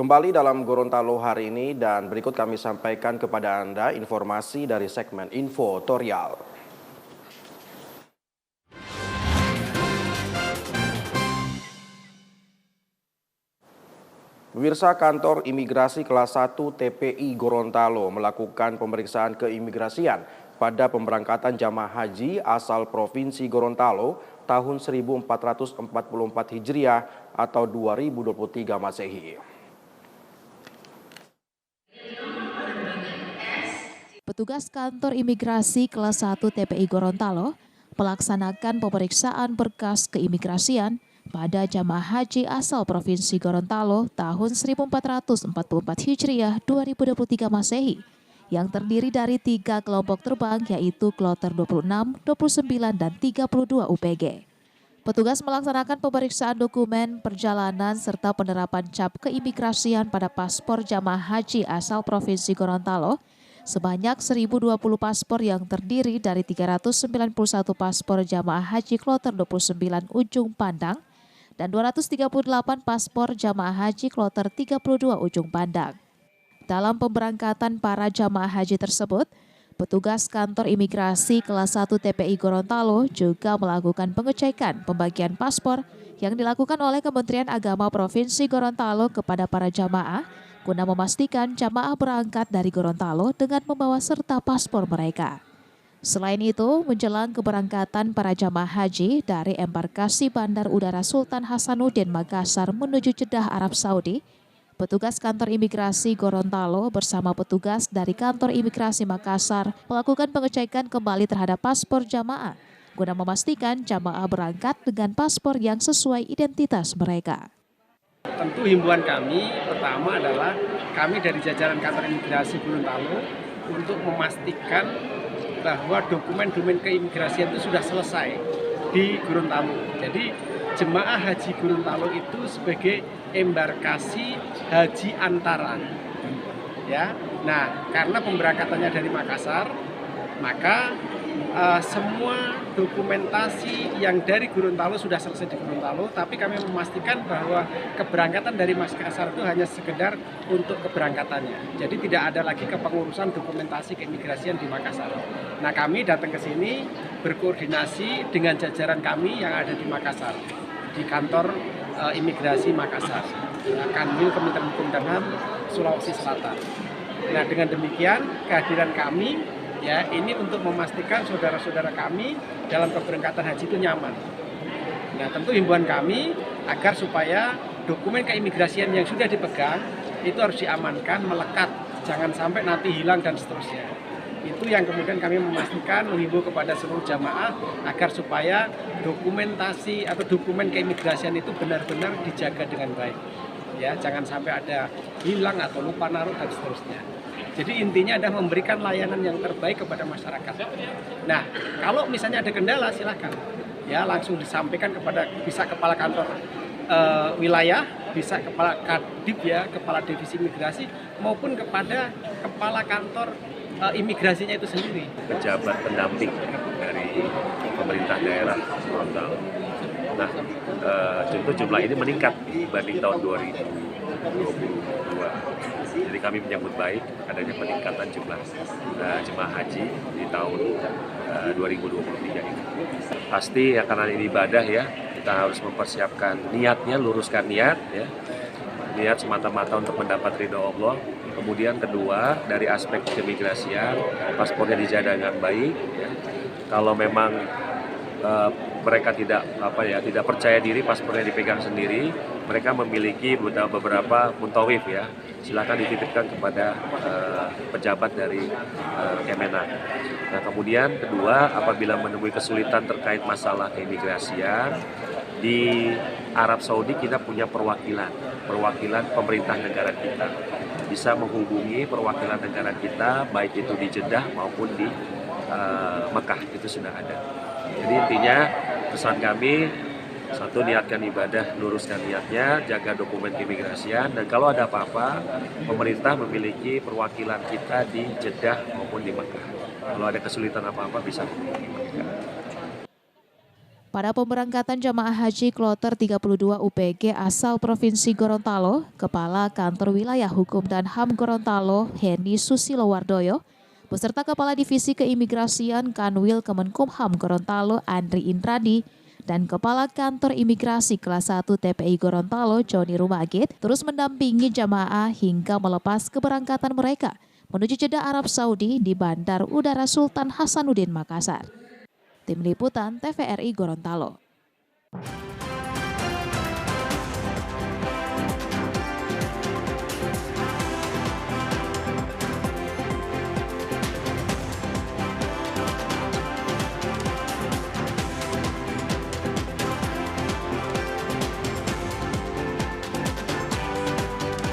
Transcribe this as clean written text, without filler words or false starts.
Kembali dalam Gorontalo hari ini dan berikut kami sampaikan kepada Anda informasi dari segmen Infotorial. Pemirsa, kantor imigrasi kelas 1 TPI Gorontalo melakukan pemeriksaan keimigrasian pada pemberangkatan jamaah haji asal Provinsi Gorontalo tahun 1444 Hijriah atau 2023 Masehi. Petugas kantor imigrasi kelas 1 TPI Gorontalo melaksanakan pemeriksaan berkas keimigrasian pada jamaah haji asal Provinsi Gorontalo tahun 1444 Hijriah 2023 Masehi yang terdiri dari 3 kelompok terbang yaitu Kloter 26, 29, dan 32 UPG. Petugas melaksanakan pemeriksaan dokumen perjalanan serta penerapan cap keimigrasian pada paspor jamaah haji asal Provinsi Gorontalo sebanyak 1.020 paspor yang terdiri dari 391 paspor jamaah haji Kloter 29 Ujung Pandang dan 238 paspor jamaah haji Kloter 32 Ujung Pandang. Dalam pemberangkatan para jamaah haji tersebut, petugas kantor imigrasi kelas 1 TPI Gorontalo juga melakukan pengecekan pembagian paspor yang dilakukan oleh Kementerian Agama Provinsi Gorontalo kepada para jamaah guna memastikan jamaah berangkat dari Gorontalo dengan membawa serta paspor mereka. Selain itu, menjelang keberangkatan para jamaah haji dari embarkasi Bandar Udara Sultan Hasanuddin Makassar menuju Jeddah Arab Saudi, petugas kantor imigrasi Gorontalo bersama petugas dari kantor imigrasi Makassar melakukan pengecekan kembali terhadap paspor jamaah guna memastikan jamaah berangkat dengan paspor yang sesuai identitas mereka. Tentu himbauan kami pertama adalah kami dari jajaran kantor imigrasi Gorontalo untuk memastikan bahwa dokumen-dokumen keimigrasian itu sudah selesai di Gorontalo. Jadi jemaah haji Gorontalo itu sebagai embarkasi haji antara. Ya. Nah, karena pemberangkatannya dari Makassar, maka semua dokumentasi yang dari Gorontalo sudah selesai di Gorontalo, tapi kami memastikan bahwa keberangkatan dari Makassar itu hanya sekedar untuk keberangkatannya. Jadi tidak ada lagi kepengurusan dokumentasi keimigrasian di Makassar. Nah, kami datang ke sini berkoordinasi dengan jajaran kami yang ada di Makassar, di kantor imigrasi Makassar, Kanwil Kementerian Hukum dan HAM Sulawesi Selatan. Nah, dengan demikian kehadiran kami ya ini untuk memastikan saudara-saudara kami dalam keberangkatan haji itu nyaman. Nah, tentu himbauan kami agar supaya dokumen keimigrasian yang sudah dipegang itu harus diamankan, melekat, jangan sampai nanti hilang dan seterusnya. Itu yang kemudian kami memastikan, menghimbau kepada seluruh jamaah agar supaya dokumentasi atau dokumen keimigrasian itu benar-benar dijaga dengan baik. Ya, jangan sampai ada hilang atau lupa naruh dan seterusnya. Jadi intinya adalah memberikan layanan yang terbaik kepada masyarakat. Nah, kalau misalnya ada kendala silakan ya langsung disampaikan kepada bisa kepala kantor wilayah, bisa kepala Kadip ya, kepala divisi imigrasi maupun kepada kepala kantor imigrasinya itu sendiri. Pejabat pendamping dari pemerintah daerah Gorontalo. Nah, contoh jumlah ini meningkat dibanding tahun 2022. Jadi kami menyambut baik adanya peningkatan jumlah jemaah haji di tahun 2023 ini. Pasti ya karena ini ibadah ya, kita harus mempersiapkan niatnya, luruskan niat ya. Niat semata-mata untuk mendapat ridho Allah. Kemudian kedua, dari aspek keimigrasian, paspornya dijaga dengan baik ya. Kalau memang mereka tidak percaya diri paspornya dipegang sendiri, mereka memiliki beberapa muntawif ya, silakan dititipkan kepada pejabat dari Kemenak. Nah, kemudian kedua, apabila menemui kesulitan terkait masalah keimigrasian di Arab Saudi, kita punya perwakilan pemerintah negara kita, bisa menghubungi perwakilan negara kita baik itu di Jeddah maupun di Mekah, itu sudah ada. Jadi intinya pesan kami, satu, niatkan ibadah, luruskan niatnya, jaga dokumen keimigrasian, dan kalau ada apa-apa, pemerintah memiliki perwakilan kita di Jeddah maupun di Mekah. Kalau ada kesulitan apa-apa bisa menghubungi mereka. Pada pemberangkatan jamaah haji kloter 32 UPG asal Provinsi Gorontalo, Kepala Kantor Wilayah Hukum dan HAM Gorontalo, Heni Susilo Wardoyo, beserta Kepala Divisi Keimigrasian Kanwil Kemenkumham Gorontalo, Andri Indradi, dan Kepala Kantor Imigrasi Kelas 1 TPI Gorontalo, Joni Rumagit, terus mendampingi jamaah hingga melepas keberangkatan mereka menuju Jeddah Arab Saudi di Bandar Udara Sultan Hasanuddin Makassar. Tim Liputan TVRI Gorontalo.